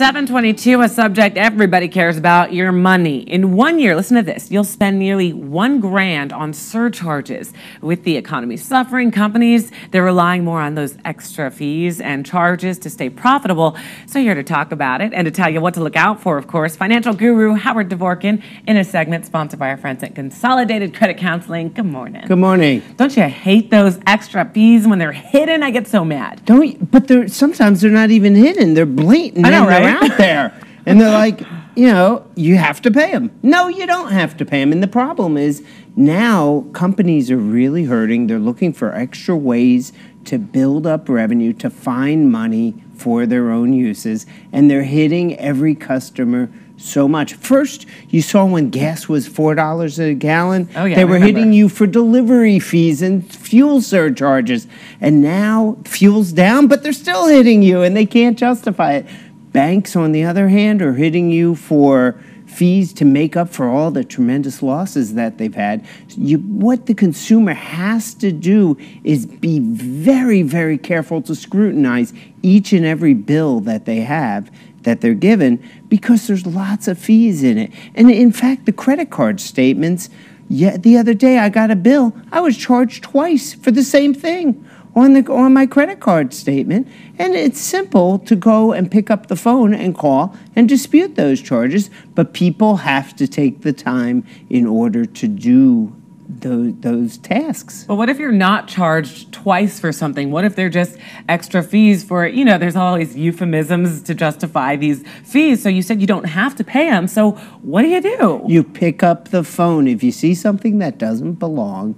722, a subject everybody cares about, your money. In 1 year, listen to this, you'll spend nearly $1 grand on surcharges. With the economy suffering, companies, they're relying more on those extra fees and charges to stay profitable. So here to talk about it and to tell you what to look out for, of course, financial guru Howard Dvorkin in a segment sponsored by our friends at Consolidated Credit Counseling. Good morning. Good morning. Don't you hate those extra fees when they're hidden? I get so mad. Don't you? But sometimes they're not even hidden. They're blatant. I know, right? They're out there. And they're like, you have to pay them. No, you don't have to pay them. And the problem is now companies are really hurting. They're looking for extra ways to build up revenue, to find money for their own uses. And they're hitting every customer so much. First, you saw when gas was $4 a gallon, they were hitting you for delivery fees and fuel surcharges. And now fuel's down, but they're still hitting you and they can't justify it. Banks, on the other hand, are hitting you for fees to make up for all the tremendous losses that they've had. What the consumer has to do is be very, very careful to scrutinize each and every bill that they have, that they're given, because there's lots of fees in it. And in fact, the credit card statements, the other day I got a bill, I was charged twice for the same thing on my credit card statement. And it's simple to go and pick up the phone and call and dispute those charges, but people have to take the time in order to do those tasks. But what if you're not charged twice for something? What if they're just extra fees for, there's always euphemisms to justify these fees. So you said you don't have to pay them. So what do? You pick up the phone. If you see something that doesn't belong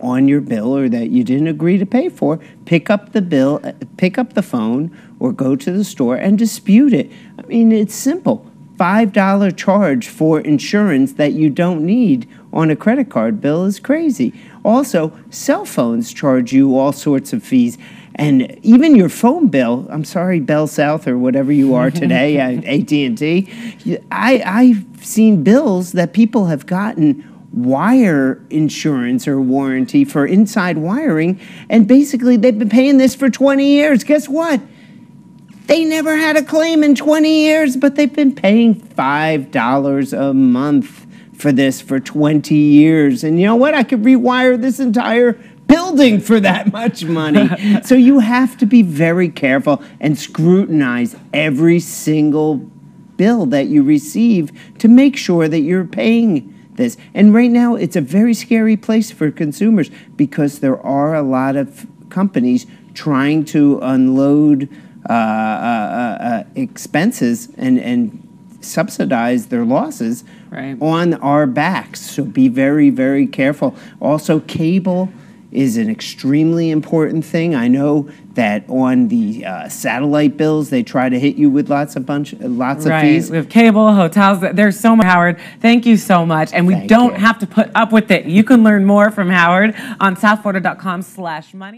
on your bill or that you didn't agree to pay for, pick up the bill, pick up the phone, or go to the store and dispute it. I mean, it's simple. $5 charge for insurance that you don't need on a credit card bill is crazy. Also, cell phones charge you all sorts of fees. And even your phone bill, I'm sorry, Bell South or whatever you are today, AT&T, I've seen bills that people have gotten wire insurance or warranty for inside wiring, and basically they've been paying this for 20 years. Guess what? They never had a claim in 20 years, but they've been paying $5 a month for this for 20 years. And you know what? I could rewire this entire building for that much money. So you have to be very careful and scrutinize every single bill that you receive to make sure that you're paying this. And right now, it's a very scary place for consumers because there are a lot of companies trying to unload expenses and subsidize their losses on our backs. So be very, very careful. Also, cable is an extremely important thing. I know that on the satellite bills, they try to hit you with lots of fees. We have cable, hotels. There's so much, Howard. Thank you so much. And we don't have to put up with it. You can learn more from Howard on southflorida.com/money.